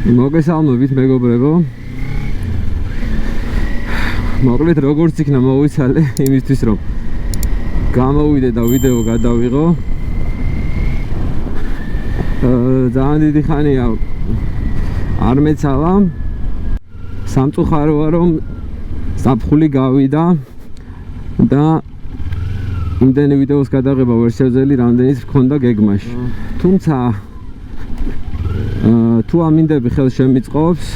მოგესალმებით მეგობრებო. მოკლედ როგორც იქნა მოვიცალე იმისთვის რომ გამოვიდე და ვიდეო გადავიღო. ძალიან დიდი ხანია არ მეცალა. სამწუხაროა რომ საფხული გავიდა და იმდენი ვიდეოს გადაღება ვერ შევძელი რამდენიც მქონდა გეგმაში. თუმცა თუ ამინდები ხელს შემიწყობს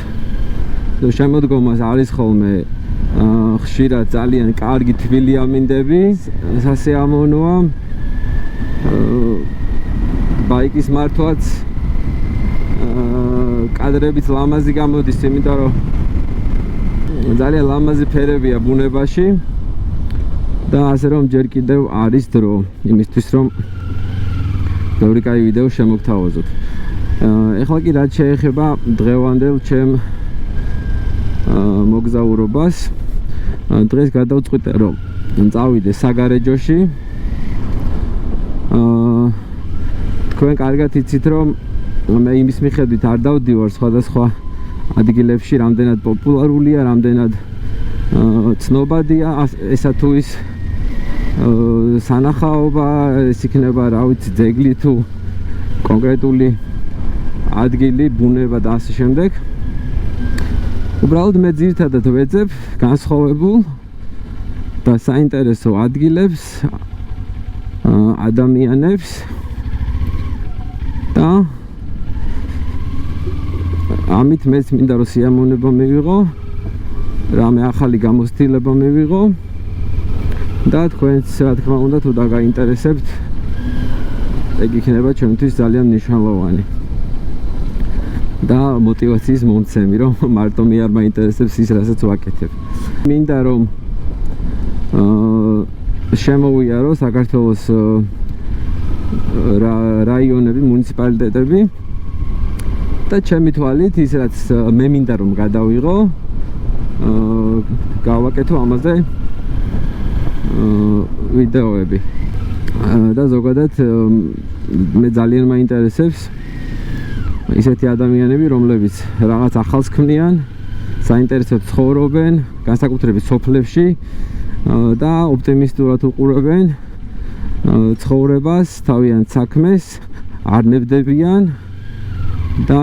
და შემოდგომას არის ხოლმე ხშირად ძალიან კარგი თბილი ამინდები, სასიამოვნოა. ბაიკის მართვაც კადრებიც ლამაზი გამოდის, იმიტომ რომ ძალიან ლამაზი ფერებია ბუნებაში და ასე რომ ჯერ კიდევ არის დრო იმისთვის რომ ბევრი კაი ვიდეო შემოგთავაზოთ. ეხლა კი რაც შეეხება დღევანდელ ჩემ მოგზაურობას, დღეს გადავწყვიტე რომ წავიდე საგარეჯოში. თქვენ კარგად იცით რომ მე იმის მიხედვით არ დავდივარ სხვადასხვა ადგილებში, რამდენად პოპულარულია, რამდენად ცნობადია ესა თუ ის სანახაობა, ეს იქნება რა ვიცი ძეგლი თუ კონკრეტული ადგილი, ბუნება და ასე შემდეგ. უბრალოდ მე ძირითადად ვეძებ განსხვავებულ და საინტერესო ადგილებს, ადამიანებს და ამით მეც მინდა რომ სიამოვნება მივიღო, რამე ახალი გამოცდილება მივიღო და თქვენც რა თქმა უნდა თუ დაგაინტერესებთ, ეგ იქნება ჩემთვის ძალიან მნიშვნელოვანი და мотиваციის მომცემი, რომ მარტო მე არ მაინტერესებს ის, რასაც ვაკეთებ. მინდა რომ შემოვიარო საქართველოს რაიონები, მუნიციპალიტეტები და ჩემი თვალით ის, რაც მე მინდა რომ გადავიღო, გავაკეთო ამაზე ვიდეოები. და ზოგადად მე ძალიან მაინტერესებს ისეთი ადამიანები, რომლებიც რაღაც ახალს ქმნიან, საინტერესოდ ცხოვრობენ, განსაკუთრებით სოფლებში და ოპტიმისტურად უყურებენ ცხოვრებას, თავიანთ საქმეს, არ ნებდებიან და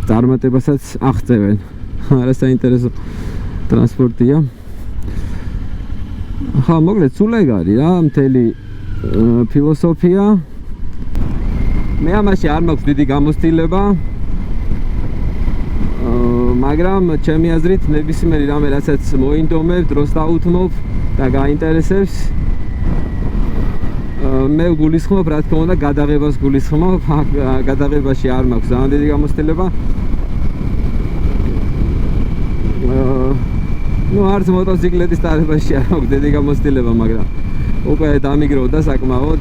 წარმატებასაც აღწევენ. არა საინტერესო ტრანსპორტია. ხა მოკლედ სულ ეგ არის რა მთელი ფილოსოფია. მე ამაში არ მაქვს დიდი გამოცდილება, მაგრამ ჩემი აზრით ნებისმიერი რამე რასაც მოინდომებ, დროს დაუთმობ და გაინტერესებს, მე გულისხმობ, რა თქმა უნდა, გადაღებას გულისხმობ. გადაღებაში არ მაქვს ძალიან დიდი გამოცდილება. არც მოტოციკლეთის ტარებაში არ მაქვს დიდი გამოცდილება, მაგრამ უკვე დამიგროვდა საკმაოდ.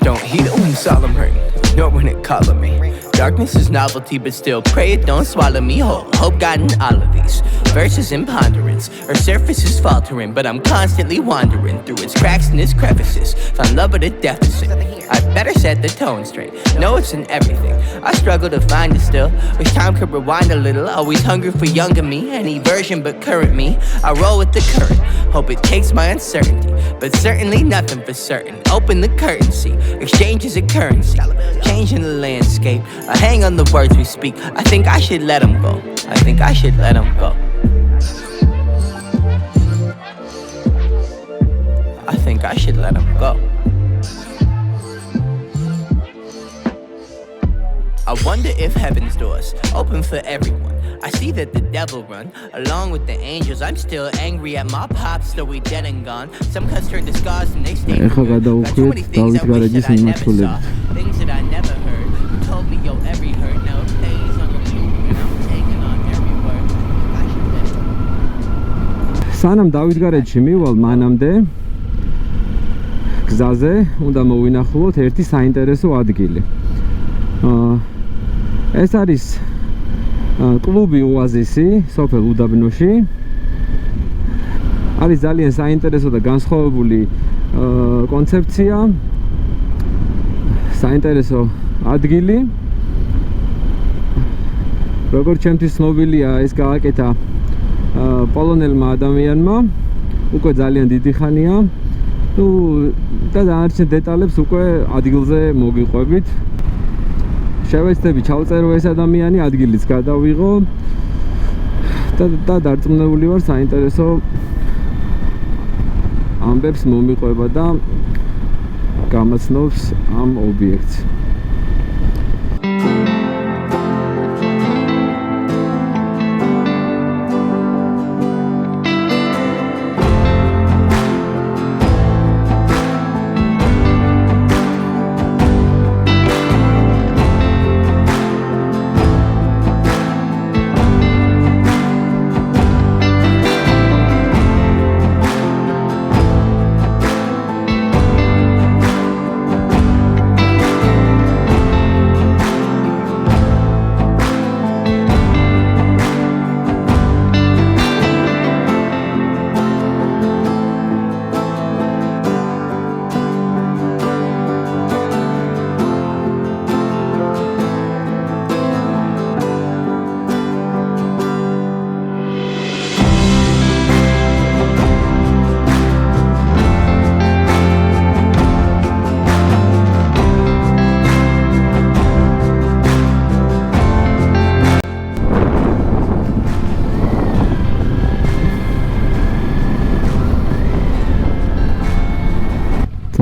Don't heed it when solemn hurt, nor when it calling me. Darkness is novelty, but still pray it don't swallow me whole. Hope got in all of these verses and ponderance. Our surface is faltering, but I'm constantly wandering through its cracks and its crevices. Found love at a deficit. I better set the tone straight. Know it's in everything. I struggle to find it still. Wish time could rewind a little. Always hungry for younger me. Any version but current me. I roll with the current. Hope it takes my uncertainty, but certainly nothing for certain. Open the curtain, see. Exchange is a currency. Changing the landscape. I hang on the words we speak. I think I should let them go. I think I should let them go. I think I should let them go. I wonder if heaven's doors open for everyone. I see that the devil run along with the angels. I'm still angry at my pops, though we dead and gone. Some cuts turn to scars and they stay. Got too many things I wish that I never saw. Things that I never heard. You told me yo every hurt now it plays on repeat, and I'm taking on every word. I should let it. სანამ დავიდგარეთში მივალ, მანამდე გზაზე უნდა მოვინახულოთ ერთი საინტერესო ადგილი. ეს არის კლუბი ოაზისი სოფელ უდაბნოში. არის ძალიან საინტერესო და განსხვავებული კონცეფცია, საინტერესო ადგილი როგორც ჩემთვის ცნობილია, ეს გააკეთა პოლონელმა ადამიანმა, უკვე ძალიან დიდი ხანია. ნუ და დანარჩენ დეტალებს უკვე ადგილზე მოგიყვებით. შევეცდები ჩავწერო ეს ადამიანი, ადგილიც გადავიღო და დარწმუნებული ვარ საინტერესო ამბებს მომიყვება და გამაცნობს ამ ობიექტს.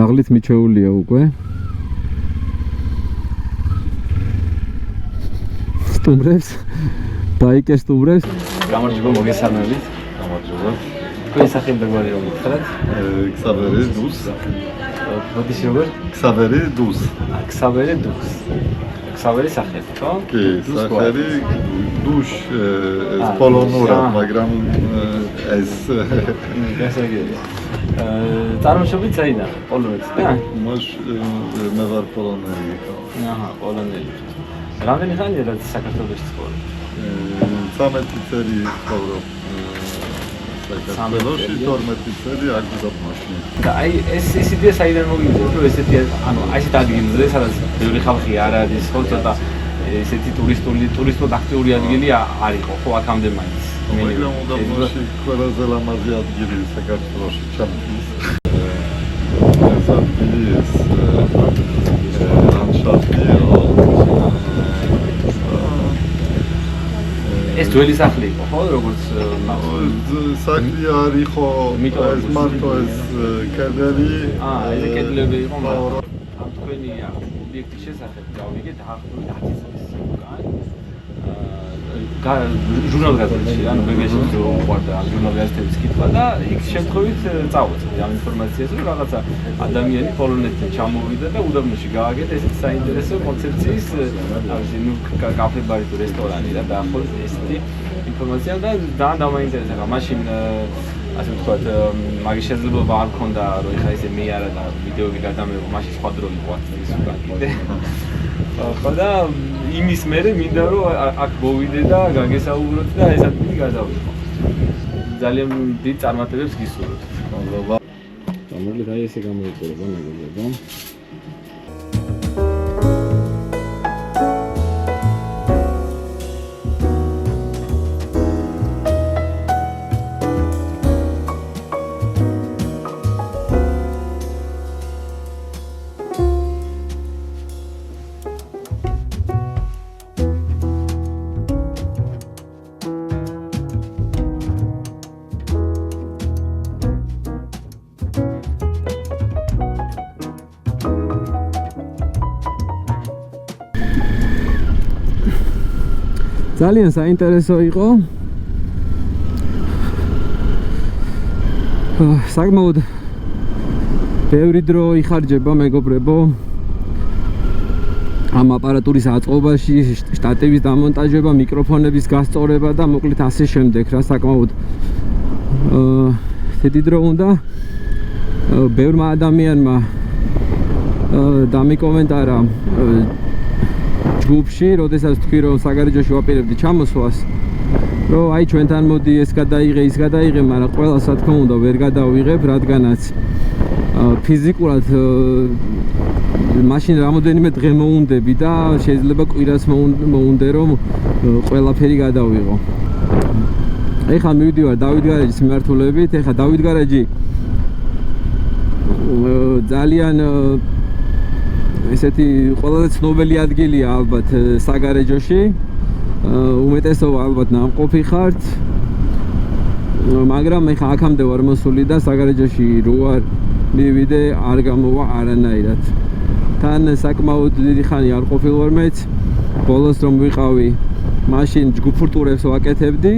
Ძაღლით მიჩეულია უკვე. სტუმრებს, ბაიკერს სტუმრებს. გამარჯობა მოგესალმებით. გამარჯობა. თქვენი სახელი და გვარი რომ გითხრათ? Xaveri Dus. როდის როგორ? Xaveri Dus. Xaveri Dus. Xaveri სახელი, ხო? კი, სახელი Dus ეს პოლონურად, მაგრამ ეს გასაგებია. წარმოშობით საიდან? პოლონეთიდან? მოშ მე ვარ პოლონელი. აჰა, პოლონელი. რამდენი ხანია რაც საქართველოში ცხოვრობ? 13 წელი ცხოვრობ. საქართველოში 12 წელი აქ დაბმაში. და აი ეს იდეა საიდან მოგივიდა, რომ ესეთი ანუ აი ესეთ ადგილზე, სადაც ბევრი ხალხი არ არის, ხო, ცოტა ესეთი ტურისტულად აქტიური ადგილი არ იყო, ხო, აქამდე მაინც. მაგრამ უდაბნოში ყველაზე ლამაზი ადგილი საქართველოში ჩამდის. ეს ადგილი ეს ლანდშაფტია. ეს ძველი სახლი იყო, ხო, როგორც სახლი არ იყო, ეს მარტო ეს კედელი. ეს კედლები იყო, მაგრამ ამ თქვენი ობიექტის შესახებ გავიგეთ დაახლოებით 10 წლის უკან. ჟურნალ-გაზეთში, ანუ BBC-ში უყვარდა ამ ჟურნალ-გაზეთების კითხვა და იქ შემთხვევით წავეცდი ამ ინფორმაციას, რომ რაღაცა ადამიანი პოლონეთიდან ჩამოვიდა და უდაბნოში გააკეთა ესეთი საინტერესო კონცეფციის, ასე ნუ კაფე-ბარი თუ რესტორანი და დაახლოებით ესეთი ინფორმაცია და დამაინტერესა. მაშინ ასე ვთქვათ, მაგის შესაძლებლობა არ მქონდა, რომ ეხლა ესე მე არა და ვიდეოები გადამეღო, მაშინ სხვა დრო იყო ის უკან კიდე. ხოდა იმის მერე მინდა რომ აქ მოვიდე და გაგესაუბროთ და ეს ადგილი გადავიღო. ძალიან დიდ წარმატებებს გისურვებთ. მადლობა. მოგლით აი ესე გამოიყურება მეგობრებო. ძალიან საინტერესო იყო. საკმაოდ ბევრი დრო იხარჯება მეგობრებო ამ აპარატურის აწყობაში, შტატების დამონტაჟება, მიკროფონების გასწორება და მოკლედ ასე შემდეგ რა, საკმაოდ დიდი დრო უნდა ბევრმა ადამიანმა დამიკომენტარა ჯგუფში, როდესაც თქვი რომ საგარეჯოში ვაპირებდი ჩამოსვლას, რომ აი ჩვენთან მოდი ეს გადაიღე, ის გადაიღე, მაგრამ ყველას რა თქმა უნდა ვერ გადავიღებ, რადგანაც ფიზიკურად მაშინ რამოდენიმე დღე მოუნდები და შეიძლება კვირას მოუნდე რომ ყველაფერი გადავიღო. ეხლა მივიდივარ დავით გარეჯის მიმართულებით. ეხლა დავით გარეჯი ძალიან ესეთი ყველაზე ცნობილი ადგილია ალბათ საგარეჯოში. უმეტესობა ალბათ ნამყოფი ხართ. მაგრამ ეხლა აქამდე ვარ მოსული და საგარეჯოში რო ვარ მივიდე არ გამოვა არანაირად. თან საკმაოდ დიდი ხანი არ ყოფილვარ მეც. ბოლოს რომ ვიყავი, მაშინ ჯგუფურ ტურებს ვაკეთებდი.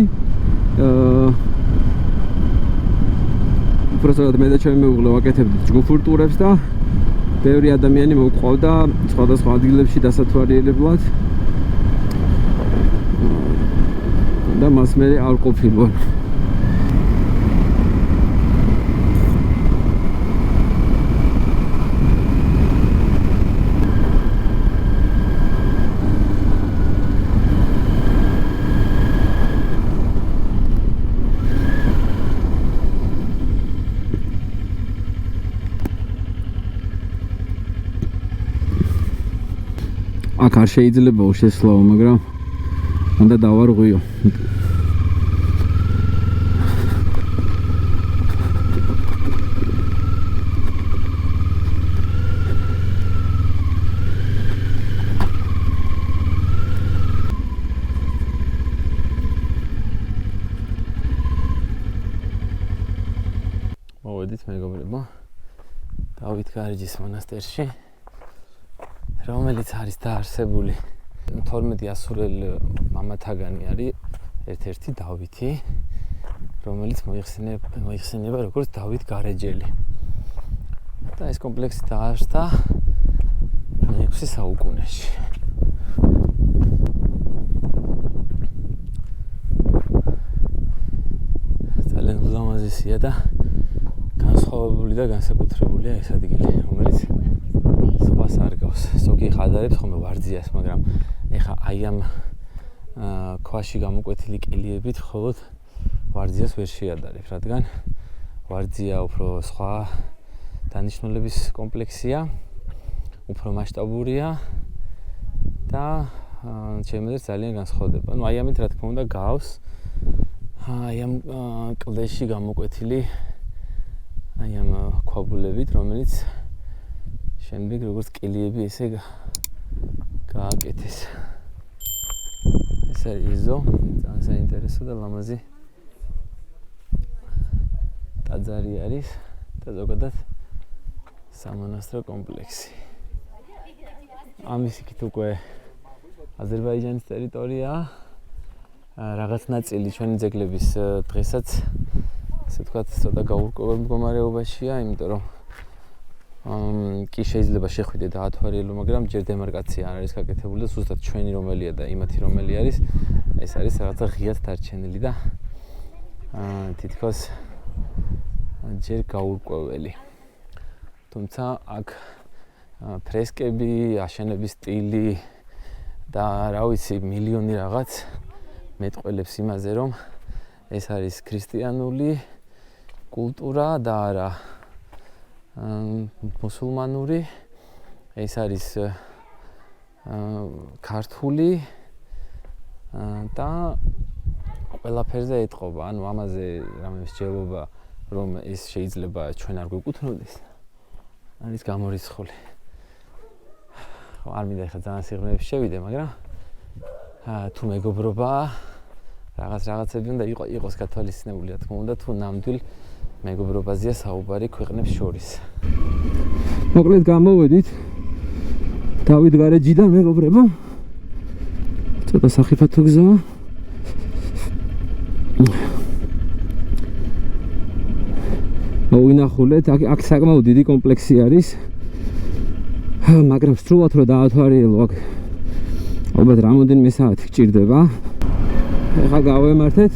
უბრალოდ მე და ჩემი მეუღლე ვაკეთებდით ჯგუფურ ტურებს და ბევრი ადამიანი მოგვყავდა სხვადასხვა ადგილებში დასათვალიერებლად. და მას მე არ ყოფილვარ. აქ არ შეიძლება შესვლაო, მაგრამ უნდა დავარღვიო. მოვედით მეგობრებო დავით გარეჯის მონასტერში, რომელიც არის დაარსებული 12 ასურელ მამათაგანი არის ერთ-ერთი დავითი, რომელიც მოიხსენება როგორც დავით გარეჯელი. და ეს კომპლექსი დაარსდა 6 საუკუნეში. ძალიან ულამაზესია და განსხვავებული და განსაკუთრებულია ეს ადგილი, რომელიც სხვას არ გავს. ზოგი ხაზარებს ხოლმე ვარძიას, მაგრამ ეხა აი ამ ქვაში გამოკვეთილი კილიებით მხოლოდ ვარძიას ვერ შეადარებ, რადგან ვარძია უფრო სხვა დანიშნულების კომპლექსია, უფრო მასშტაბურია და ჩემს ძალიან განსხვავდება. ნუ აი ამით რა თქმა უნდა გავს აი ამ კლდეში გამოკვეთილი აი ამ ქვაბულებით, რომელიც შემდეგ როგორც კილიები ესე გააკეთეს. ეს არის იზო, ძალიან საინტერესო და ლამაზი ტაძარი არის და ზოგადად სამონასტრო კომპლექსი. ამის იქით უკვე აზერბაიჯანის ტერიტორია, რაღაც ნაწილი ჩვენი ძეგლების დღესაც ესე ვთქვათ ცოტა გაურკვეველ მდგომარეობაშია, იმიტომ რომ კი შეიძლება შეხვიდე დაათვალიერო, მაგრამ ჯერ დემარკაცია არ არის გაკეთებული და ზუსტად ჩვენი რომელია და იმათი რომელი არის, ეს არის რაღაცა ღიად დარჩენილი და თითქოს ჯერ გაურკვეველი. თუმცა აქ ფრესკები, აშენების სტილი და რა ვიცი, მილიონი რაღაც მეტყველებს იმაზე, რომ ეს არის ქრისტიანული კულტურა და არა მუსულმანური, ეს არის ქართული და ყველაფერზე ეტყობა. ანუ ამაზე რამე მსჯელობა, რომ ეს შეიძლება ჩვენ არ გვეკუთვნოდეს, არის გამორიცხული. ხო, არ მინდა ხა ძალიან სიღრმეებში შევიდე, მაგრამ თუ მეგობრობა რაღაცები უნდა იყოს გათვალისწინებული, რა თქმა უნდა, თუ ნამდვილ მეგობრობაზეა საუბარი ქვეყნებს შორის. მოკლედ გამოვედით დავით გარეჯიდან, მეგობრებო. ცოტა სახიფათო გზაა. მოვინახულეთ, აქ საკმაოდ დიდი კომპლექსი არის. მაგრამ სრულად რომ დაათვალიერო, აქ ალბათ რამოდენიმე საათი გჭირდება. ეხლა გავემართეთ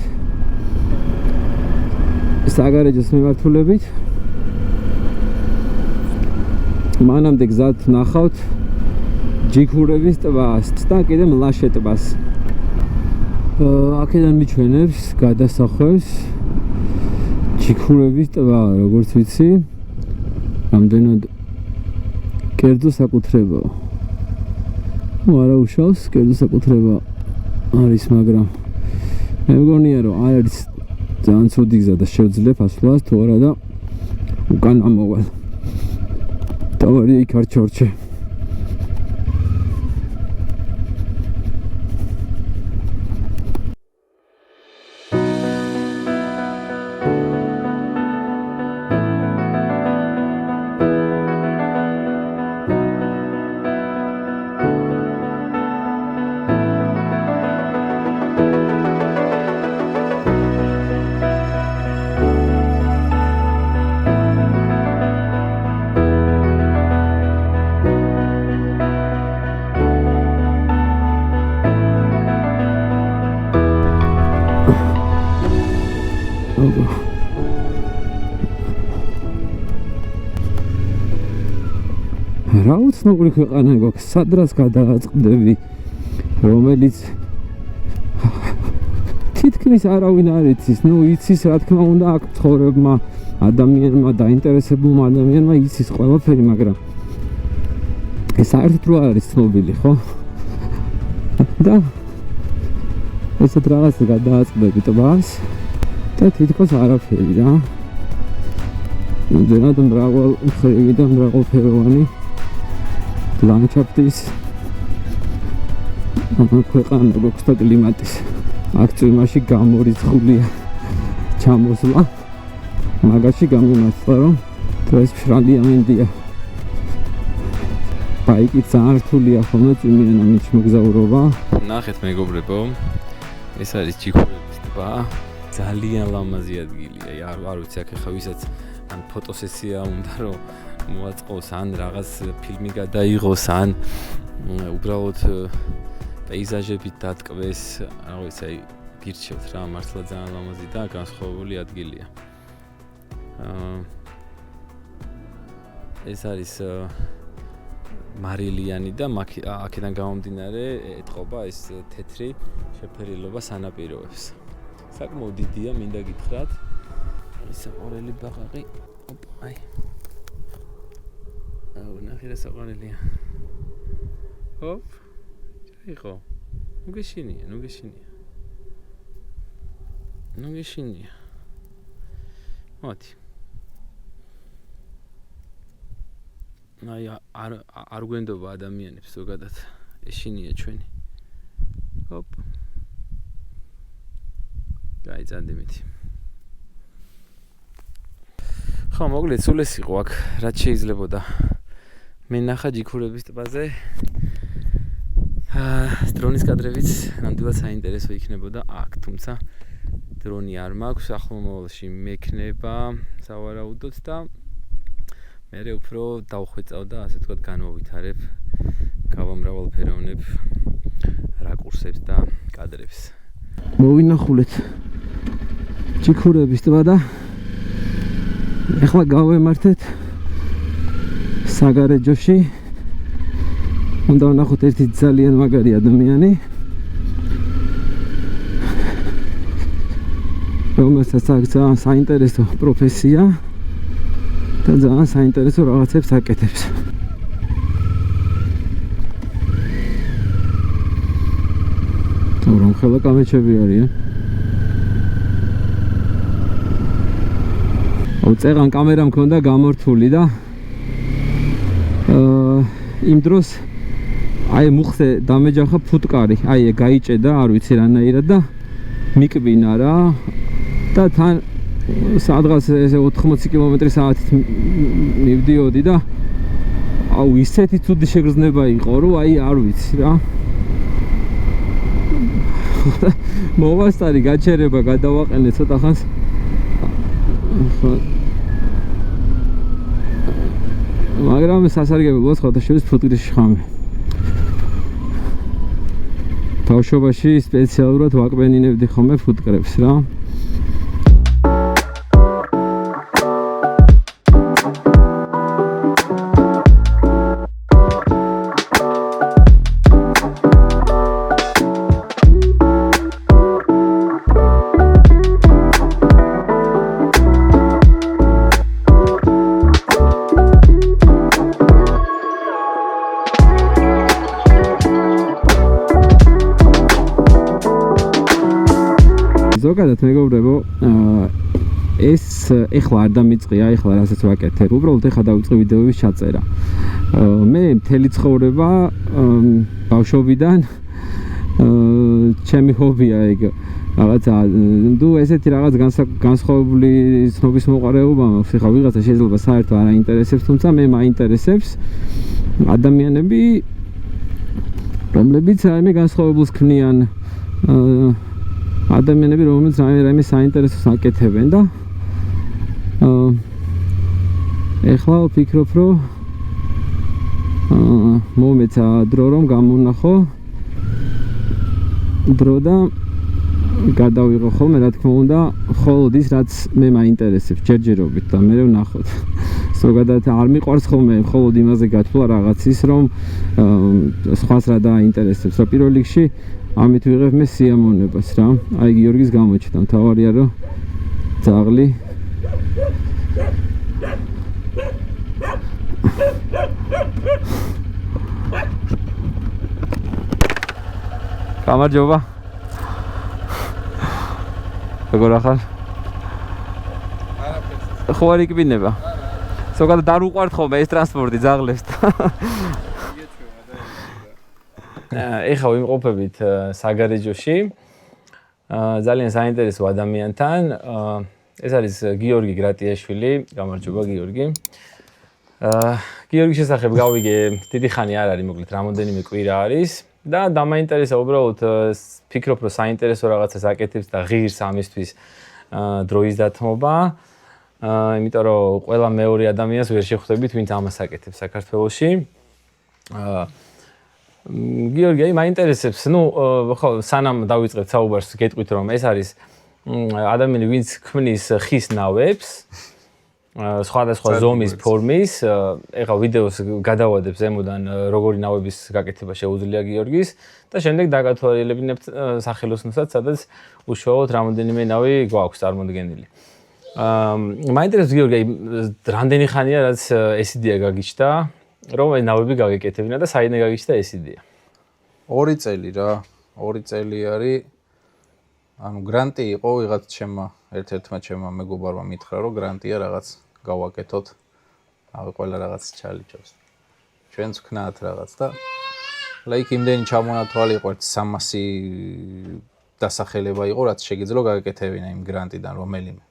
საგარეჯოს მიმართულებით. მანამდე გზად ნახავთ ჯიქურების ტბას და კიდე მლაშე ტბას. აქედან მიჩვენებს გადასახვევს ჯიქურების ტბა, როგორც ვიცი. რამდენად კერძო საკუთრებაა. არა უშავს, კერძო საკუთრება არის, მაგრამ მე მგონია რომ არ არის ძალიან ცუდი გზა და შევძლებ ასვლას თუ არა და უკან ამოვალ. დავარია იქ არ ჩორჩე. რა უცნობი ქვეყანა გვაქვს, სადრას გადააწყდები, რომელიც თითქმის არავინ არ იცის, იცის რა თქმა უნდა აქ მცხოვრებმა ადამიანმა, დაინტერესებულმა ადამიანმა იცის ყველაფერი, მაგრამ ეს საერთოდ რო არ არის ცნობილი, ხო? და ესეთ რაღაცა გადააწყდები ტბას და თითქოს არაფერი რა. იმდენად მრავალ მხრივი და მრავალფეროვანი ლანდშაფტის ქვეყანა გვაქვს და კლიმატის. აქ წვიმაში გამორიცხულია ჩამოსვლა. მაგაში გამიმართლა რომ დღეს მშრალი ამინდია. ბაიკი ძალიან რთულია ხოლმე წვიმიან ამით მოგზაურობა. ნახეთ მეგობრებო, ეს არის ჩიქურების ტბა. ძალიან ლამაზი ადგილია. არ ვიცი აქ ახლა ვისაც ან ფოტოსესია უნდა რომ მოაწყოს, ან რაღაც ფილმი გადაიღოს, ან უბრალოდ პეიზაჟებით დატკბეს, რა ვიცი, აი გირჩევთ რა, მართლა ძალიან ლამაზი და განსხვავებული ადგილია. ეს არის მარილიანი და აქედან გამომდინარე ეტყობა ეს თეთრი შეფერილობა სანაპიროებს. საკმაოდ დიდია, მინდა გითხრათ. ეს საყვარელი ბაყაყი. აი. ნახე რა საყვარელია. ოპ. ჭაიღო. ნუ გეშინია. მოდი. აი არ გვენდობა ადამიანებს ზოგადად ეშინია ჩვენი. ოპ. გაიწანდი მითი. ხო, მოკლედ სულ ეს იყო აქ, რაც შეიძლებოდა მე ნახა ჯიქურების ტბაზე. დრონის კადრებიც ნამდვილად საინტერესო იქნებოდა აქ, თუმცა დრონი არ მაქვს, ახლო მომავალში მექნება სავარაუდოდ და მე უფრო დავხვეწავ და ასე ვთქვათ განვავითარებ, გავამრავალფეროვნებ რაკურსებს და კადრებს. მოვინახულეთ ჯიქურების ტბა და ეხლა გავემართეთ საგარეჯოში. უნდა ვნახოთ ერთი ძალიან მაგარი ადამიანი, რომელსაც აქვს ძალიან საინტერესო პროფესია და ძალიან საინტერესო რაღაცებს აკეთებს. თუმცა ხელა კამეჩები არიან. წეღან კამერა მქონდა გამორთული და იმ დროს აი მუხზე დამეჯახა ფუტკარი, აი გაიჭედა, არ ვიცი რანაირად და მიკბინა რა და თან სადღაც ესე 80 კმ/სთ მივდიოდი და აუ ისეთი ცუდი შეგრძნება იყო რომ აი არ ვიცი რა. მოვასწარი გაჩერება გადავაყენე ცოტა ხანს. მაგრამ სასარგებლოა სხვადასხვა ფუტკრის ხამე. ბავშვობაში სპეციალურად ვაკბენინებდი ხოლმე ფუტკრებს რა. ზოგადად მეგობრებო, ეს ეხლა არ დამიწყია, ეხლა რასაც ვაკეთებ. უბრალოდ ეხლა დავიწყე ვიდეოების ჩაწერა. მე მთელი ცხოვრება ბავშვობიდან ჩემი ჰობია ეგ რაღაცა ნუ ესეთი რაღაც განსხვავებული ცნობის მოყარეობა მაქვს. ეხლა ვიღაცა შეიძლება საერთოდ არ აინტერესებს, თუმცა მე მაინტერესებს ადამიანები, რომლებიც რაიმე განსხვავებულს ქმნიან, ადამიანები, რომლებიც რაიმე საინტერესოს აკეთებენ და ეხლა ვფიქრობ, რომ მომეცა დრო რომ გამოვნახო დრო და გადავიღო ხოლმე, რა თქმა უნდა, მხოლოდ ის, რაც მე მაინტერესებს ჯერჯერობით და მე ვნახოთ. ზოგადად არ მიყვარს ხოლმე მხოლოდ იმაზე გათვლა რაღაცის, რომ სხვას რა დააინტერესებს. რა პირველ რიგში ამით ვიღებ მე სიამოვნებას რა. აი გიორგის გამოჩნდა, მთავარია რომ ძაღლი გამარჯობა. როგორ ახალ? ხო არ იკბინება. ზოგადად არ უყვართ ხოლმე ეს ტრანსპორტი ძაღლებს. ეხლა ვიმყოფებით საგარეჯოში. ძალიან საინტერესო ადამიანთან. ეს არის გიორგი გრატიაშვილი. გამარჯობა გიორგი. გიორგის შესახებ გავიგე დიდი ხანი არ არის, მოკლედ რამოდენიმე კვირა არის და დამაინტერესა უბრალოდ ფიქრობ რომ საინტერესო რაღაცას აკეთებს და ღირს ამისთვის დროის დათმობა. იმიტომ რომ ყველა მეორე ადამიანს ვერ შეხვდებით, ვინც ამას აკეთებს საქართველოში. გიორგი, აი მაინტერესებს, ნუ ხო სანამ დავიწყებთ საუბარს, გეტყვით რომ ეს არის ადამიანი, ვინც ქმნის ხის ნავებს, სხვადასხვა ზომის, ფორმის, ეხლა ვიდეოს გადავადებ ზემოდან როგორი ნავების გაკეთება შეუძლია გიორგის და შემდეგ დაგათვალიერებინებთ სახელოსნოსაც, სადაც უშუალოდ რამოდენიმე ნავი გვაქვს წარმოდგენილი. მაინტერესებს გიორგი, რამდენი ხანია რაც ეს იდეა გაგიჩნდა, რომ ეს ნავები გაგეკეთებინა და საიდან გაგიჩნდა ეს იდეა? 2 წელი რა, 2 წელი არის. ანუ გრანტი იყო ვიღაც ჩემმა ერთ-ერთმა ჩემმა მეგობარმა მითხრა, რომ გრანტია რაღაც გავაკეთოთ. აი ყველა რაღაც ჩალიჭოს. ჩვენც ვქნათ რაღაც და ლაიქ იმდენი ჩამონათვალი იყო 300 დასახელება იყო, რაც შეგიძლია გაგაკეთებინა იმ გრანტიდან რომელიმე.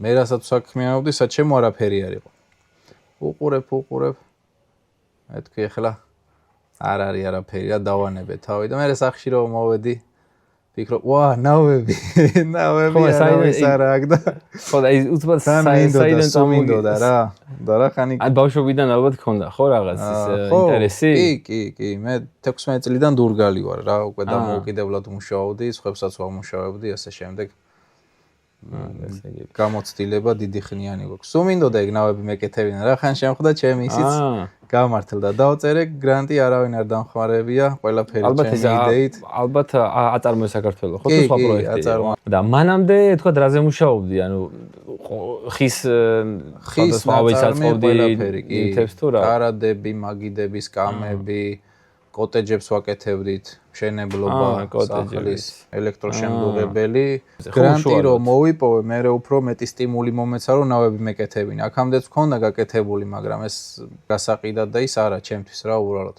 მე რასაც საქმიანობდი, საჩემო არაფერი არ იყო. უყურებ. მეთქვი ახლა არ არის არაფერი, რა დავანებე თავი და მე სახში რომ მოვედი ფიქრობ, ვა, ნავები არა აქ და ხო და უცბად საიდან წამინდოდა რა. და რა ხანი აი ბავშვობიდან ალბათ ქონდა ხო რაღაც ინტერესი? კი, მე 16 წლიდან დურგალი ვარ რა, უკვე დამოუკიდებლად მუშაობდი, სხვებსაც ვამუშავებდი, ასე შემდეგ. გამოცდილება დიდი ხნიანი გვაქვს. სულ მინდოდა ეგ ნავები მეკეთებინა რა, ხან შემხვდა ჩემი ისიც გამართლდა. დავწერე გრანტი, არავინ არ დამხმარებია, ყველაფერი ჩემი იდეით. ალბათ აწარმოე საქართველოს ხო თუ სხვა პროექტი? და მანამდე თქვა რაზე მუშაობდი, ანუ ხის ნაწარმი ყველაფერი კი. კარადები, მაგიდები, სკამები, კოტეჯებს ვაკეთებდით, მშენებლობა, სახლის, ელექტროშემდუღებელი. გრანტი რომ მოვიპოვე, მე უფრო მეტი სტიმული მომეცა რომ ნავები მეკეთებინა. აქამდეც მქონდა გაკეთებული, მაგრამ ეს გასაყიდად და ის არა ჩემთვის რა უბრალოდ.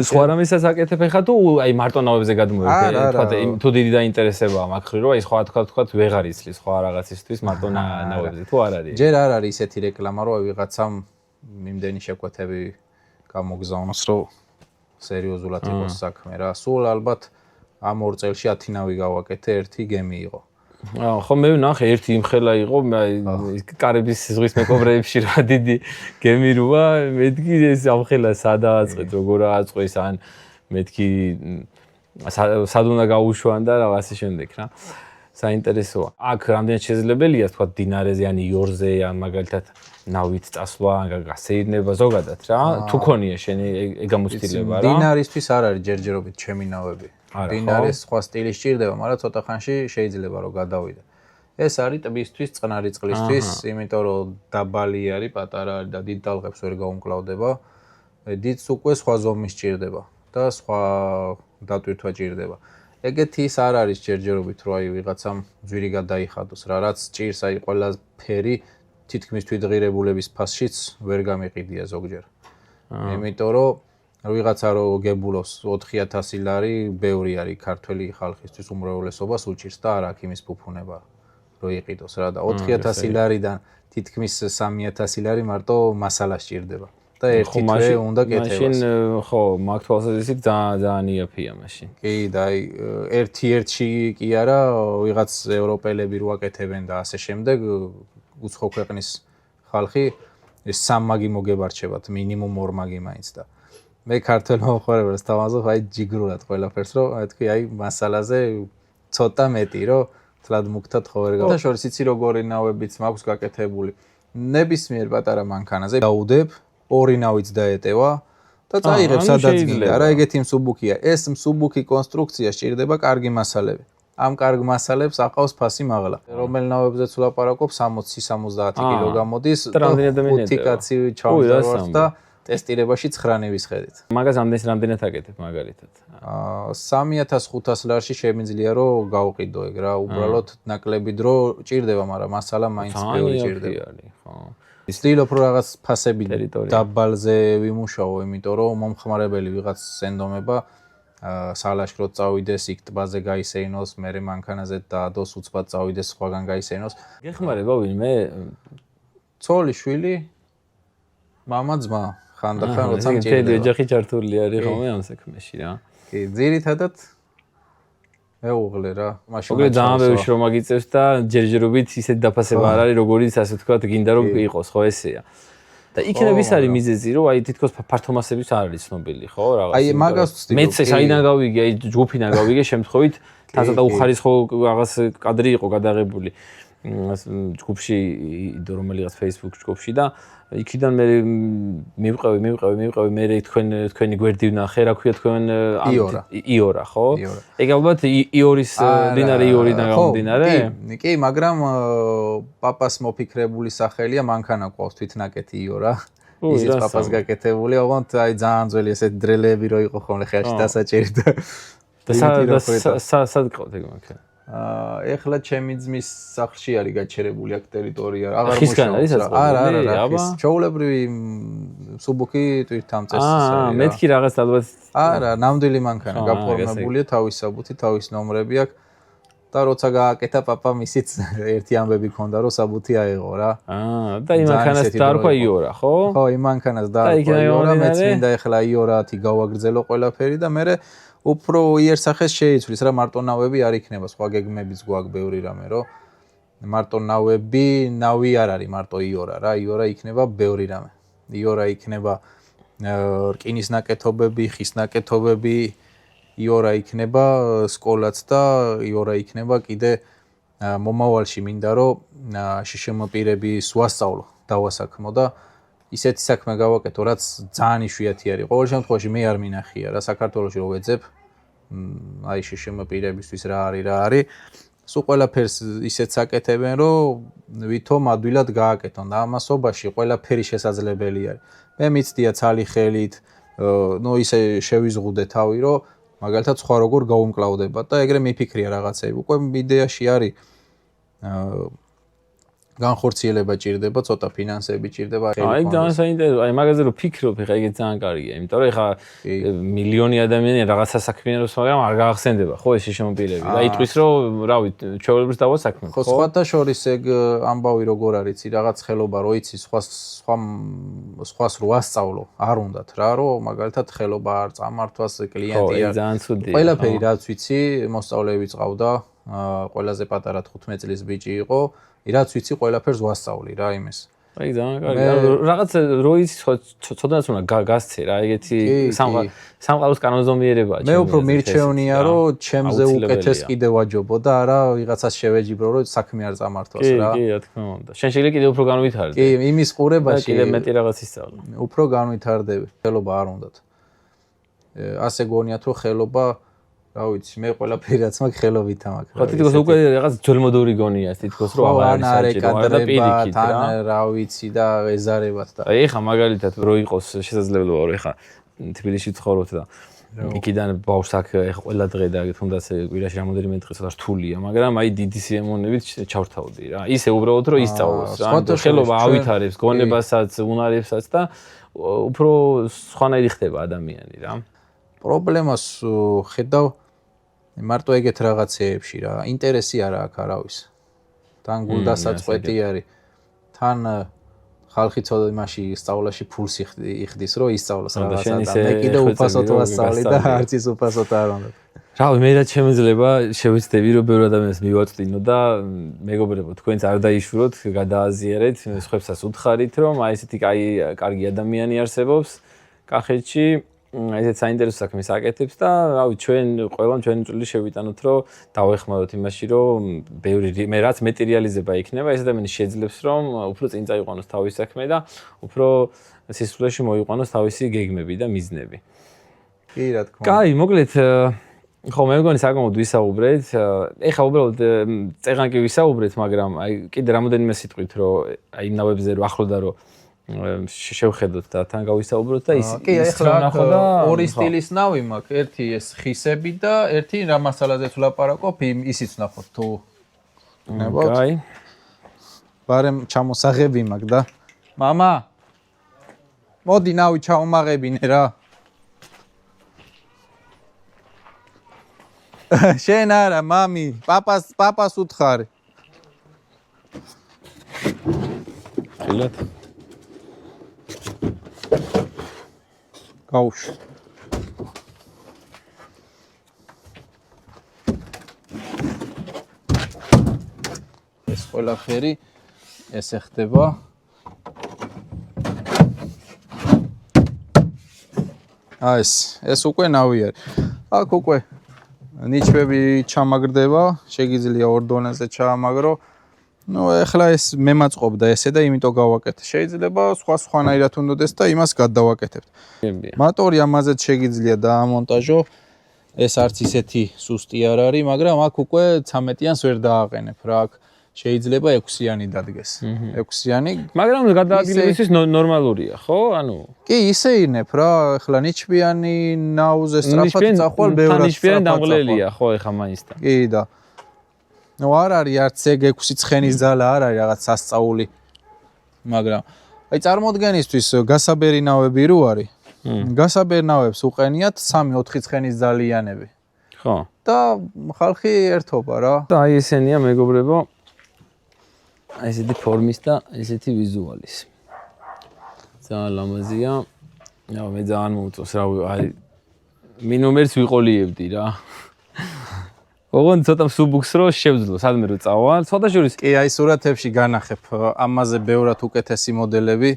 სხვა რამესაც აკეთებ ხა თუ აი მარტო ნავებზე გადმოვიდე, თქვა თუ დიდი დაინტერესებაა მაგ ხრი რომ აი სხვა თქვა ვეღარ იცლის სხვა რაღაცისთვის მარტო ნავებზე თუ არ არის? ჯერ არ არის ისეთი რეკლამა რომ აი ვიღაცამ იმდენი შეკვეთები გამოგზავნოს რომ სერიოზულად იყოს საქმე რა. სულ ალბათ ამ 2 წელში 10 ნავი გავაკეთე, ერთი გემი იყო. ხო მე ვნახე ერთი იმხელა იყო, კარიბის ზღვის მეკობრეებში რა დიდი გემი როა, მეთქი ეს ამხელა სადა აწყეთ, როგორ აწყეს, ან მეთქი სად უნდა გაუშვან და რაღაცის შემდეგ რა. საინტერესოა. აქ რამდენად შესაძლებელია თქვა დინარეზე ან იორზე ან მაგალითად ნავით წასვლა, გასეირნება ზოგადად რა. თუ ქონია შენი ეგ გამოცდილება რა. დინარისთვის არ არის ჯერჯერობით ჩემი ნავები. დინარეს სხვა სტილი სჭირდება, მაგრამ ცოტა ხანში შეიძლება რომ გადავიდე. ეს არის ტბისთვის, წყნარი წყლისთვის, იმიტომ რომ დაბალი არის, პატარა არის და დიდ დალღებს ვერ გაუმკლავდება. დიდს უკვე სხვა ზომის სჭირდება და სხვა დატვირთვა სჭირდება. ეგეთი ის არ არის ჯერჯერობით რომ აი ვიღაცამ ძვირი გადაიხადოს რა რაც ჭირს აი ყველაფერი თითქმის თვითღირებულების ფასშიც ვერ გამიყიდია ზოგჯერ. იმიტომ რომ ვიღაცა რო გებულობს 4000 ლარი ბევრი არის ქართველი ხალხისთვის უმრავლესობას უჭირს და არ აქვს იმის ფუფუნება რო იყიდოს რა და 4000 ლარიდან თითქმის 3000 ლარი მარტო მასალა სჭირდება. და ერთი თვე უნდა კეთებას. მაშინ ხო, მაგ თვალსაზრისით ძალიან იაფია მაშინ. კი, და აი ერთ-ერთში კი არა, ვიღაც ევროპელები რო აკეთებენ და ასე შემდეგ, უცხო ქვეყნის ხალხი ეს 3 მაგი მოგებარჩევათ, მინიმუმ 2 მაგი მაინც და მე ქართულ მომხმარებელს თავაზობ აი ჯიგრულად ყველაფერს, რომ აი თქვი აი მასალაზე ცოტა მეტი, რომ თლად მუქთად ხო ვერ გავა. შორის იცი როგორი ნავებიც მაქვს გაკეთებული. ნებისმიერ პატარა მანქანაზე დაუდებ 2 ნავიც დაეტევა და წაიღებ სადაც გინდა. რა ეგეთი მსუბუქია. ეს მსუბუქი კონსტრუქცია სჭირდება კარგი მასალები. ამ კარგ მასალებს აყავს ფასი მაღლა. რომელ ნავებზეც ვლაპარაკობ 60-70 კილო გამოდის და 5 კაცი ჩავზარვართ და ტესტირებაში 9 ვისხედით. მაგას რამდენად აკეთებ მაგალითად? 3500 ლარში შემიძლია რომ გავყიდო ეგ რა, უბრალოდ ნაკლები დრო ჭირდება, მაგრამ მასალა მაინც ბევრი ჭირდება. ხო. ვცდილობ რომ რაღაც ფასები დაბალზე ვიმუშაო, იმიტომ რომ მომხმარებელი ვიღაც სენდომება სალაშქროდ წავიდეს, იქ ტბაზე გაისეინოს, მერე მანქანაზე დაადოს, უცბად წავიდეს, სხვაგან გაისეინოს. გეხმარება ვინმე? ცოლი, შვილი, მამა, ძმა, ხანდახან როცა მჭირდება. მთელი ოჯახი ჩართული არის ხოლმე ამ საქმეში რა. კი, ძირითადად მეუღლე რა. მოგე ძალიან ბევრი შრომა გიწევს და ჯერჯერობით ისეთ დაფასება არ არის, როგორიც ასე ვთქვათ, გინდა რომ იყოს, ხო ესეა. და იქნებ ის არის მიზეზი, რომ აი თითქოს ფართო მასების არ არის ცნობილი, ხო, რაღაც. აი მაგას ვცდილობ. მეც საიდან გავიგე, აი ჯგუფიდან გავიგე შემთხვევით, თასა და უხარისხო რაღაც კადრი იყო გადაღებული ჯგუფში, რომელიღაც Facebook ჯგუფში და იქიდან მე მივყევი, მე თქვენი გვერდი ვნახე, რა ქვია თქვენ იორა, ხო? ეგ ალბათ იორის დინარე იორიდან გამომდინარე? კი, მაგრამ პაპას მოფიქრებული სახელია მანქანა ყავს თვითნაკეთი იორა. ისიც პაპას გაკეთებული, ოღონდ აი ძალიან ძველი ესეთი დრელები რო იყო ხოლმე ხელში დასაჭერი და სად ყავთ ეგ მანქანა? ეხლა ჩემი ძმის სახლში არის გაჩერებული აქ ტერიტორია. აღარ მუშაობს. არა, ხის. ჩაულებრივი მსუბუქი თვითამ წესის არის. მეთქი რაღაც ალბათ. არა, ნამდვილი მანქანა გაფორმებულია, თავის საბუთი, თავის ნომრები აქვს. და როცა გააკეთა პაპამ ისიც ერთი ამბები ქონდა, რომ საბუთი აიღო რა. და იმ მანქანას დაარქვა იორა, ხო? ხო, იმ მანქანას დაარქვა იორა, მეც მინდა ეხლა იორათი გავაგრძელო ყველაფერი და მე უფრო იერსახეს შეიცვლის რა, მარტო ნავები არ იქნება, სხვა გეგმებიც გვაქვს ბევრი რამე, რომ მარტო ნავი არ არის მარტო იორა რა, იორა იქნება ბევრი რამე. იორა იქნება რკინის ნაკეთობები, ხის ნაკეთობები, იორა იქნება სკოლაც და იორა იქნება კიდე მომავალში მინდა რომ შშმ პირების ვასწავლო, დავასაქმო და ისეთი საქმე გავაკეთო, რაც ძალიან იშვიათი არის. ყოველ შემთხვევაში მე არ მინახია რა საქართველოში რო ვეძებ, აი შშმ პირებისთვის რა არის. სულ ყველაფერს ისეთ საკეთებენ, რომ ვითომ ადვილად გააკეთონ და ამასობაში ყველაფერი შესაძლებელი არის. მე მიცდია ცალი ხელით, ისე შევიზღუდე თავი, რომ მაგალითად სხვა როგორ გაუმკლავდება და ეგრე მიფიქრია რაღაცები. უკვე იდეაში არის განხორციელება ჭირდება, ცოტა ფინანსები ჭირდება. აი ძალიან საინტერესო, აი მაგაზე რომ ფიქრობ, ეხა ეგეც ძალიან კარგია, იმიტომ რომ ეხა მილიონი ადამიანი რაღაცა საქმიანობს, მაგრამ არ გაახსენდება, ხო ეს შემოპირები. და იტყვის რომ, რავი, ჩვეულებრივ დავასაქმებ, ხო? სხვათა შორის ეგ ამბავი როგორ არის, რაღაც ხელობა რო იცი, სხვას რო ასწავლო, არ უნდათ რა, რომ მაგალითად ხელობა არ წამართვას კლიენტი არ. ძალიან ცუდია. ყველაფერი რაც ვიცი, მოსწავლეები წავდა, ყველაზე პატარა 15 წლის ბიჭი იყო. რაც ვიცი ყველაფერს ვასწავლი რა იმეს. აი ძალიან კარგი. რაღაც რო იცი ცოტაც უნდა გასცე რა, ეგეთი სამყაროს კანონზომიერებაა. მე უფრო მირჩევნია რომ ჩემზე უკეთეს კიდე ვაჯობო და არა ვიღაცას შევეჯიბრო რომ საქმე არ წამართვას რა. კი, რა თქმა უნდა. შენ შეიძლება კიდე უფრო განვითარდე. კი, იმის ყურებაში კიდე მეტი რაღაც ისწავლე. უფრო განვითარდები. ხელობა არ უნდათ. ასე გონიათ რომ ხელობა რა ვიცი, მე ყველაფერი რაც მაქვს ხელობით მაქვს. ხო, თითქოს უკვე რაღაც ძველმოდური გონია, თითქოს რომ აღარ არის კადრებად, რა ვიცი და ეზარებად და. აი, ეხა მაგალითად რო იყოს შესაძლებლობა, რომ ეხა თბილისში ცხოვრობთ და იქიდან ბავშვს აქ ყველა დღე და თუნდაც კვირაში რამოდენიმე დღე ცოტა რთულია, მაგრამ აი დიდი სიემოვნებით ჩავრთავდი რა. ისე უბრალოდ რომ ისწავლოს რა. ხელობა ავითარებს გონებასაც, უნარებსაც და უფრო სხვანაირი ხდება ადამიანი რა. პრობლემას ხედავ მარტო ეგეთ რაღაცეებში რა. ინტერესი არა აქვს არავის. თან გულდასაწყვეტი არის. თან ხალხი ცოტა იმაში სწავლაში ფულს იხდის რომ ისწავლოს რაღაცა და მე კიდე უფასოდ ვასწავლი და არც ის უფასოდ არ უნდა. რავი, მე რაც შემეძლება შევეცდები რომ ბევრ ადამიანს მივაწვდინო და მეგობრებო თქვენც არ დაიშუროთ, გადააზიარეთ, სხვებსაც უთხარით რომ აი ესეთი კარგი ადამიანი არსებობს კახეთში, ესეც საინტერესო საქმეს აკეთებს და რავი ჩვენ ყველამ ჩვენი წვლილი შევიტანოთ რომ დავეხმაროთ იმაში რომ ბევრი მე რაც მეტერიალიზება იქნება ეს ადამიანი შეძლებს რომ უფრო წინ წაიყვანოს თავის საქმე და უფრო სისულეში მოიყვანოს თავისი გეგმები და მიზნები. კი რა თქმა უნდა. კაი, მოკლედ ხო მე მგონი საკმაოდ ვისაუბრეთ. ეხა უბრალოდ წეგან კი ვისაუბრეთ, მაგრამ აი კიდე რამოდენიმე სიტყვით რომ აი იმ ნავებზე რომ ახლოდა რომ შევხედოთ და თან გავისაუბროთ და ის კი ეხლა ორი სტილის ნავი მაქვს, ერთი ეს ხისები და ერთი რა მასალაზეც ვლაპარაკობ, ისიც ნახოთ თუ ნებოთ. კაი. ბარემ ჩამოსაღები მაქვს და მამა მოდი ნავი ჩაუმაღებინე რა. შენ არა მამი, პაპას უთხარი. ხილათ გაუშვ. ეს ყველაფერი ესე ხდება. ეს უკვე ნავი არის. აქ უკვე ნიჩბები ჩამაგრდება, შეგიძლია ორ დონეზე ჩაამაგრო. ნუ ეხლა ეს მემაწყობდა ესე და იმიტომ გავაკეთე. შეიძლება სხვანაირად უნდადეს და იმას გადავაკეთებთ. მატორი ამაზეც შეგიძლია დაამონტაჟო. ეს არც ისეთი სუსტი არ არის, მაგრამ აქ უკვე 13-იანს ვერ დააყენებ რა. აქ შეიძლება 6-იანი დადგეს. 6-იანი. მაგრამ გადაადგილებისთვის ნორმალურია, ხო? ანუ კი, ისე ინებ რა. ეხლა ნიჩბიანი ნაუზე სწრაფად წახვალ ბევრად. ნიჩბიანი დამღლელია, ხო, ეხა მაინცთან. კი და ნუ არ არის არც ეგ 6 ცხენის ძალა არ არის რაღაც სასწაული. მაგრამ აი წარმოდგენისთვის გასაბერი ნავები რო არის. გასაბერ ნავებს უყენიათ 3-4 ცხენის ძალიანები. ხო. და ხალხი ერთობა რა. და აი ესენია მეგობრებო. ესეთი ფორმის და ესეთი ვიზუალის. ძალიან ლამაზია. მე ძალიან მოუწევს რა აი მინომერს ვიყოლიებდი რა. ოღონდ ცოტა სუბუქს რო შევძლო, სადმე რო წავალ, ცოტა შორის. კი, აი სურათებში განახებ, ამაზე ბევრად უკეთესი მოდელები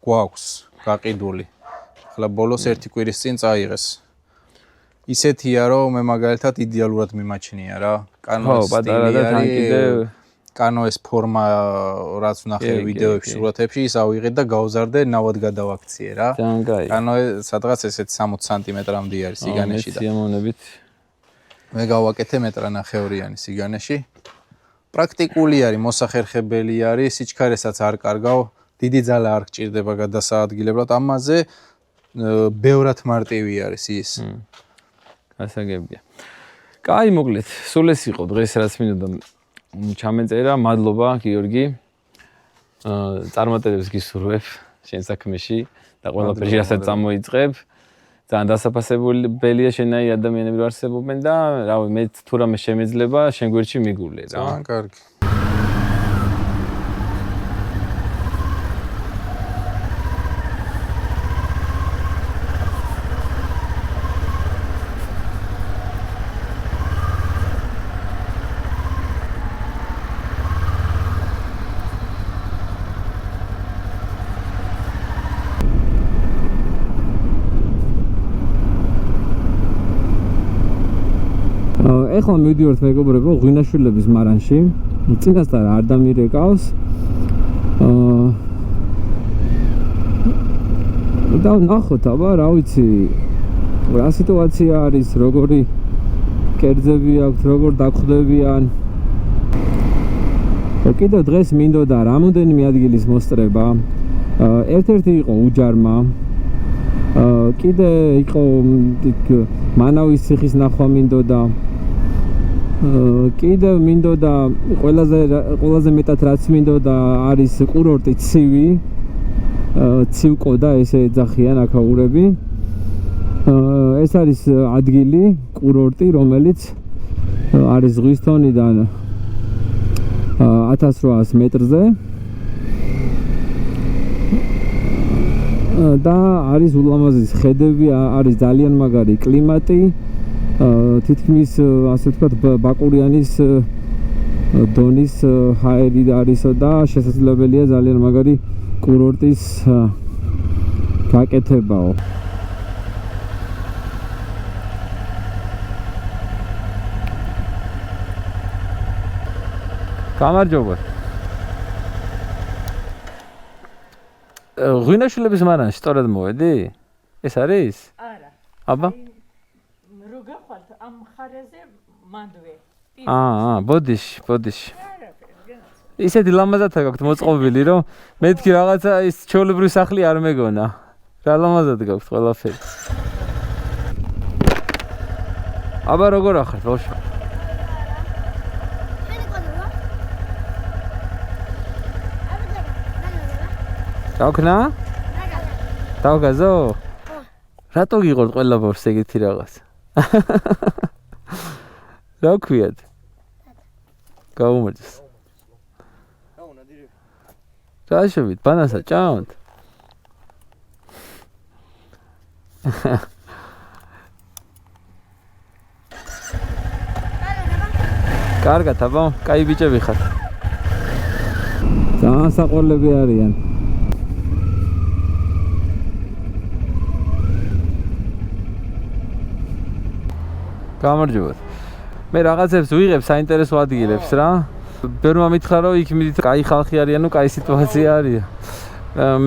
გვაქვს გაყიდული. ახლა ბოლოს ერთი კვირის წინ წაიღეს. ისეთია, რომ მე მაგალითად იდეალურად მიმაჩნია რა. კანოს სტილი, კანო ეს ფორმა რაც ვნახე ვიდეოებში, სურათებში, ის ავიღე და გავზარდე, ნავად გადავაქციე რა. ძალიან კაი. კანო სადღაც ესეთ 60 სანტიმეტრამდე არის სიგანეში და. სიამოვნებით. მე გავაკეთე მეტრანახევრიანი სიგანეში. პრაქტიკული არის, მოსახერხებელი არის, სიჩქარესაც არ კარგავ, დიდი ძალა არ გჭირდება გადასაადგილებლად, ამაზე ბევრად მარტივი არის ის. გასაგებია. კაი, მოკლედ, სულ ეს იყო დღეს რაც მინდოდა ჩამეწერა, მადლობა გიორგი. წარმატებებს გისურვებ შენ საქმეში და ყველაფერში რასაც წამოიწყებ. ძალიან დასაფასებელია შენაირი ადამიანები რო არსებობენ და რავი მე თუ რამე შემეძლება შენ გვერდში მიგულე რა. ძალიან კარგი. ეხლა მივდივართ მეგობრებო ღვინაშვილების მარანში. წინასწარ არ დამირეკავს. და ნახოთ, აბა რა ვიცი, რა სიტუაცია არის, როგორი კერძები აქვს, როგორ დაგხვდებიან. კიდევ დღეს მინდოდა რამოდენიმე ადგილის მოსწრება. ერთ-ერთი იყო უჯარმა. კიდე იყო მანავის ციხის ნახვა მინდოდა. კიდე მინდოდა ყველაზე მეტად რაც მინდოდა არის კურორტი ცივი. ცივკო და ესე ეძახიან აქაურები. ეს არის ადგილი, კურორტი, რომელიც არის ზღვის თონიდან 1800 მეტრზე. და არის ულამაზესი ხედები, არის ძალიან მაგარი კლიმატი. თითქმის ასე ვთქვათ ბაკურიანის დონის ჰაერი არისო და შესაძლებელია ძალიან მაგარი კურორტის გაკეთებაო. გამარჯობა. ღვინაშვილების მარანში სწორად მოვედი? ეს არის? არა. აბა? რო გახვალთ ამ ხარეზე მანდვე. ბოდიში. ისეთი ლამაზად გაქვთ მოწყობილი, რომ მეთქი რაღაცა ის ჩვეულებრივი სახლი არ მეგონა. რა ლამაზად გაქვთ ყველაფერი. აბა როგორ ახართ, ბავშვო? დავქნა? დავგაზო? რატო გიყურთ ყველა ბავშვს ეგეთი რაღაც? რა ქვიათ? გაუმარჯოს. რა შევით, ბანასა ჭამთ? კარგად, აბა, კაი ბიჭები ხართ. ძალიან საყვარლები არიან. გამარჯობათ. მე რაღაცებს ვიღებ საინტერესო ადგილებს რა. ბერმა მითხრა რომ იქ მიდით კაი ხალხი არიან, ნუ კაი სიტუაცია არის.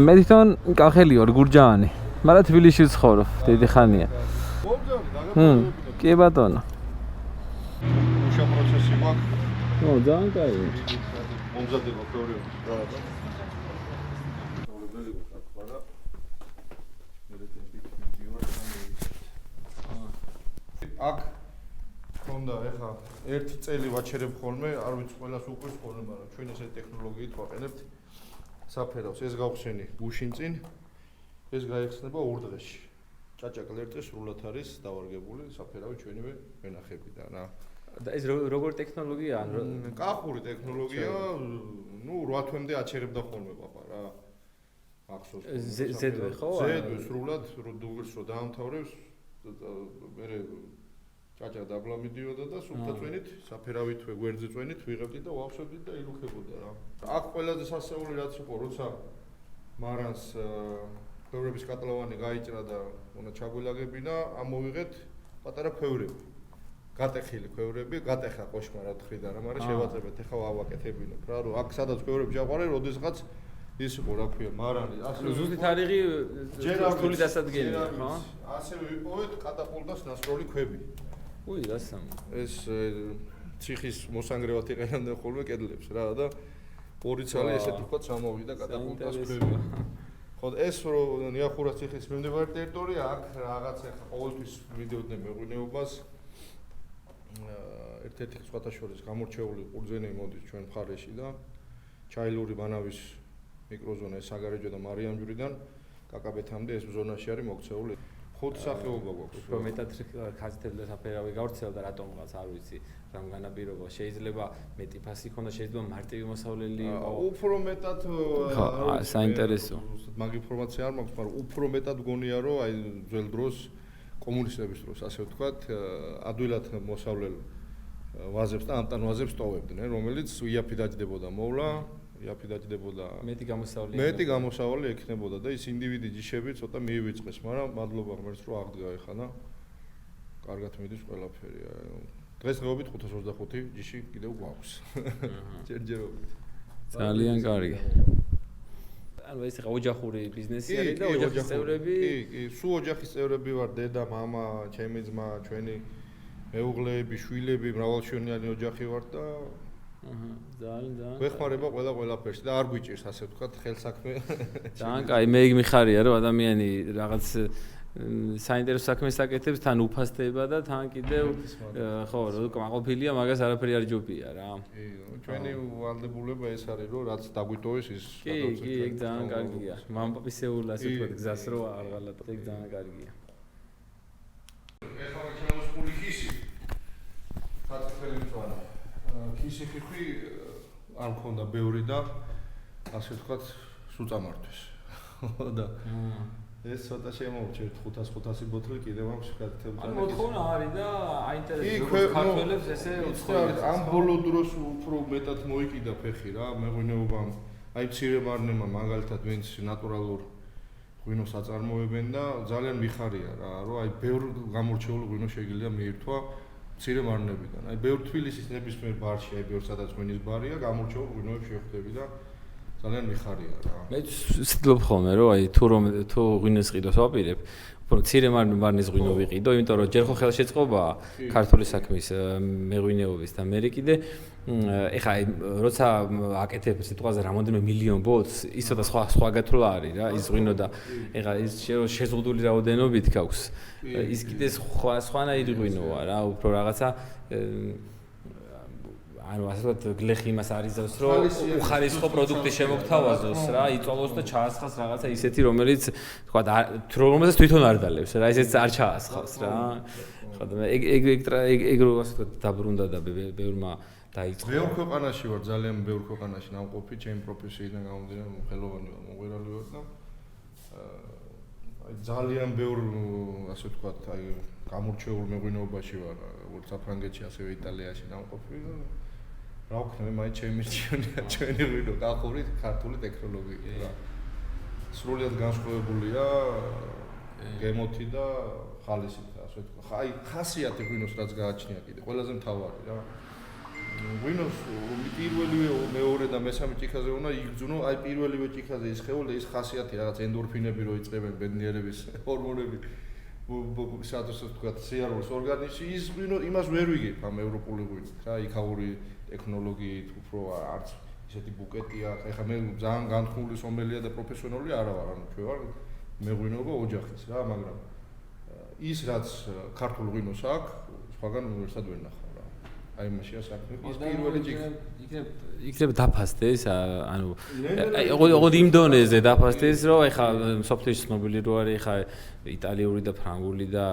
მე თვითონ კახელი ვარ, გურჯაანი, მაგრამ თბილისში ვცხოვრობ დიდი ხანია. კი ბატონო. მუშა პროცესი მაქვს. ძალიან კაი. მომზადება პრობლემები რა. აქ ხონდა ეხა ერთი წელი ვაჩერებ ხოლმე, არ ვიცი ყველას უყურს ხოლმე, მაგრამ ჩვენ ესე ტექნოლოგიით ვაყენებთ საფერავს. ეს გავხსენი გუშინ წინ, ეს გაიხსნება 2 დღეში. ჭაჭაკლერტი სრულად არის დავარგებული საფერავი ჩვენივე ვენახებიდან რა. და ეს როგორ ტექნოლოგია? კახური ტექნოლოგია, ნუ 8 თვემდე აჩერებდა ხოლმე პაპა რა. ახსოვს. ზედვე ხო? ზედვე სრულად დუღილს რო დაამთავრებს, მე ჭაჭა დაბლა მიდიოდა და სუფთა წვენით, საფერავით გვერდზე წვენით ვიღებდით და ვავსებდით და ილუქებოდა რა. აქ ყველაზე სასწაული რაც იყო, როცა მარანს ქვევრების კატლოვანი გაიჭრა და უნდა ჩაგვილაგებინა, ამოვიღეთ პატარა ქვევრები. გატეხილი ქვევრები, გატეხა ყოშმა რა თხრიდან რა, მაგრამ შევაწებეთ, ეხლა ვავაკეთებინებ რა, რომ აქ სადაც ქვევრები ჩაყარე, როდესღაც ის იყო რა ქვია, მარანი, ასე ზუსტი თარიღი რთული დასადგენია, ხო? ასე ვიპოვეთ კატაპულტას ნასროლი ქვები. უი, რასამ. ეს ციხის მოსანგრევად იყენებდნენ ხოლმე კედლებს რა და 2 ცალი ესეთი ვთქვათ სამოვიდა კატაპულტას ქვები. ხო, ეს რო ნიახურას ციხის მიმდებარე ტერიტორია, აქ რაღაც ახლა ყოველთვის მიდიოდნენ მეღვინეობას. ერთ-ერთი სხვათა შორის გამორჩეული ყურძენი მოდის ჩვენ მხარეში და ჩაილური ბანავის მიკროზონა ეს საგარეჯო და მარიამჯვრიდან კაკაბეთამდე ეს ზონაში არის მოქცეული. 5 სახეობა გვაქვს. უფრო მეტად ხაზითებდა საფერავი გავრცელა და რატომღაც არ ვიცი, რამ განაპირობა. შეიძლება მეტი ფასი ქონდა, შეიძლება მარტივი მოსავლელი იყო. უფრო მეტად საინტერესო. მაგ ინფორმაცია არ მაქვს, მაგრამ უფრო მეტად გონია რომ აი ძველ დროს კომუნისტების დროს ასე ვთქვათ, ადვილად მოსავლელ ვაზებს და ამტან ვაზებს ტოვებდნენ, რომელიც იაფი დაჯდებოდა მოვლა, იაფი დაჯდებოდა მეტი გამოსავალი ექნებოდა და ის ინდივიდი ჯიშები ცოტა მიივიწყეს, მაგრამ მადლობა ღმერთს რომ აღდგა ეხლა და კარგად მიდის ყველაფერი. დღესდღეობით 525 ჯიში კიდევ გვაქვს. ჯერჯერობით. ძალიან კარგი. ანუ ეს ხა ოჯახური ბიზნესი არის და ოჯახის წევრები? კი, სულ ოჯახის წევრები ვარ, დედა, მამა, ჩემი ძმა, ჩვენი მეუღლეები, შვილები, მრავალშვილიანი ოჯახი ვარ და ძალიან. ვეხმარება ყველაფერში და არ გვიჭირს ასე ვთქვათ ხელსაქმე. ძალიან კაი, მე მიხარია რომ ადამიანი რაღაც საინტერესო საქმეს აკეთებს, თან უფასდება და თან კიდევ ხო, რო კმაყოფილია, მაგას არაფერი არ ჯობია რა. კი, ჩვენი ვალდებულება ეს არის, რომ რაც დაგვიტოვეს ის კი, ეგ ძალიან კარგია. მამპაპისეულ ასე ვთქვათ, გზას რო არ ღალატოთ, ეგ ძალიან კარგია. ეხლა შემოსული ქისი. საწიფელი მწვანე. ქისი ხიხვი არ მქონდა ბევრი და ასე ვთქვათ, სუწამართვეს. და ეს ცოტა შემოვჭერთ 500 ბოთლი კიდევ აქვს გაკეთებული. ანუ მოთხოვნა არის და აინტერესებს ქართველებს ესე უცხოეთს. ამ ბოლო დროს უფრო მეტად მოიკიდა ფეხი რა, მეღვინეობამ. აი მცირე მარნემა მაგალითად ვინც ნატურალურ ღვინოს აწარმოებენ და ძალიან მიხარია რა, რომ აი ბევრ გამორჩეულ ღვინოს შეიძლება მიირთვა მცირე მარნებიდან. აი ბევრ თბილისის ნებისმიერ ბარში, აი ბევრ სადაც ღვინის ბარია, გამორჩეულ ღვინოებს შეხვდები და ძალიან მიხარია რა. მე ვცდილობ ხოლმე რომ აი თუ ღვინოს ყიდოს ვაპირებ, უფრო მცირე მარნის ღვინო ვიყიდო, იმიტომ რომ ჯერ ხო ხელშეწყობაა ქართული საქმის მეღვინეობის და მე კიდე ეხა აი როცა აკეთებ სიტყვაზე რამოდენიმე მილიონ ბოთლს, ის ცოტა სხვა გათვლა არის რა, ის ღვინო და ეხა ის შეზღუდული რაოდენობით გაქვს. ის კიდე სხვანაირი ღვინოა რა, უფრო რაღაცა ანუ ასე ვთქვათ, გლეხი იმას არიზავს, რომ უხარისხო პროდუქტი შემოგთავაზოს რა, იწვალოს და ჩაასხას რაღაცა ისეთი, რომელიც ვთქვათ, რომელსაც თვითონ არ დალევს რა, ესეც არ ჩაასხავს რა. ხო და ეგ რო ასე ვთქვათ, დაბრუნდა და ბევრმა დაიწყო. ბევრ ქვეყანაში ვარ, ძალიან ბევრ ქვეყანაში ნამყოფი, ჩემი პროფესიიდან გამომდინარე, ხელოვანი ვარ, მომღერალი ვარ და აი ძალიან ბევრ ასე ვთქვათ, აი გამორჩეულ მეღვინეობაში ვარ, როგორც საფრანგეთში, ასევე იტალიაში ნამყოფი და რა ვქნა, მაინც შემირჩენია ჩვენი ღვინო გახურით ქართული ტექნოლოგიით რა. სრულიად განსხვავებულია გემოთი და ხალისით, ასე ვთქვათ. აი ხასიათი ღვინოს რაც გააჩნია კიდე, ყველაზე მთავარი რა. ღვინოს პირველივე, მეორე და მესამე ჭიქაზე უნდა იგრძნო, აი პირველივე ჭიქაზე ის ხეული, ის ხასიათი რაღაც ენდორფინები რო იწყებენ, ბედნიერების ჰორმონები, სადაც ვთქვათ, სიარულის ორგანიზმში, ის ღვინო იმას ვერ ვიგებ ამ ევროპული ღვინით რა, იქაური ტექნოლოგიით უფრო არც ისეთი ბუკეტი აქვს. ეხლა მე ძალიან განთქმული სომელია და პროფესიონალი არა ვარ, ანუ ჩვენ ვარ მეღვინეობა ოჯახის რა, მაგრამ ის რაც ქართულ ღვინოს აქვს, სხვაგან ერთად ვერ ნახავ რა. აი მაშია საქმე. ის პირველი ჭიქა იქნება დაფასდეს, ანუ ოღონდ იმ დონეზე დაფასდეს, რომ ეხლა სოფლის ცნობილი რო არის, ეხლა იტალიური და ფრანგული და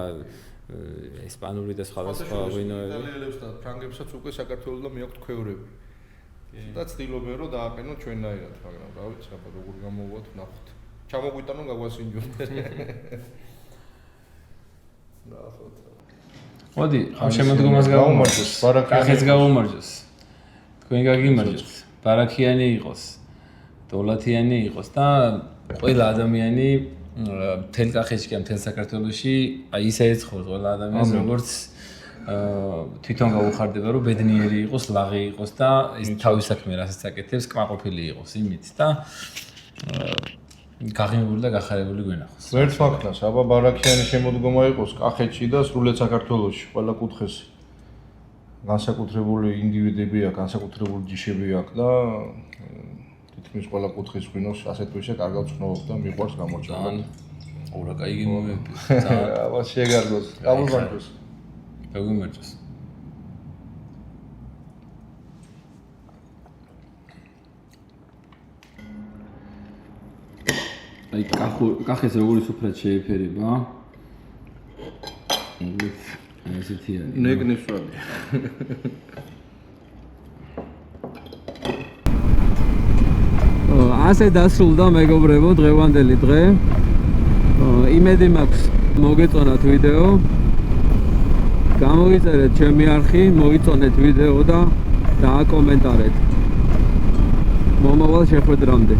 ესპანური და სხვადასხვა ღვინოები. იტალიელებს და ფრანგებსაც უკვე საქართველოსთან მიაქვთ ქვევრები. და ცდილობენ რომ დააყენონ ჩვენნაირად, მაგრამ რა ვიცი, აბა როგორ გამოვოთ, ნახოთ. ჩამოგვიტანონ გაგვასინჯონ. ნახოთ. მოდი, ამ შემოდგომას გავუმარჯოს, კახეთს გავუმარჯოს. თქვენ გაგიმარჯოს. ბარაქიანი იყოს, დოლათიანი იყოს და ყველა ადამიანი მთელ კახეთში და მთელ საქართველოში აი ისე ეცხოვს ყველა ადამიანს, როგორც თვითონ გაუხარდება, რომ ბედნიერი იყოს, ლაღი იყოს და ის თავის საქმე რასაც აკეთებს, კმაყოფილი იყოს იმით და გაღიმებული და გახარებული გვენახოს. ვერც ფაქტას, აბა ბარაქიანი შემოდგომა იყოს კახეთში და სრულიად საქართველოში, ყველა კუთხეს განსაკუთრებული ინდივიდები აქვს, განსაკუთრებული ჯიშები აქვს და თითქმის ყველა კუთხის ღვინოს ასეთ ვიშე კარგად ვცნობ და მიყვარს გამორჩევა. ორა კაიგი მომები. ძალიან აბა შეგარგოს, გამომარჯოს. გაგიმარჯოს. აი კახეს როგორი სუფრად შეეფერება? ესეთი არის. ნეგნისვალი. ასე დასრულდა მეგობრებო დღევანდელი დღე. იმედი მაქვს მოგეწონათ ვიდეო. გამოგიწერეთ ჩემი არხი, მოიწონეთ ვიდეო და დააკომენტარეთ. მომავალ შეხვედრამდე.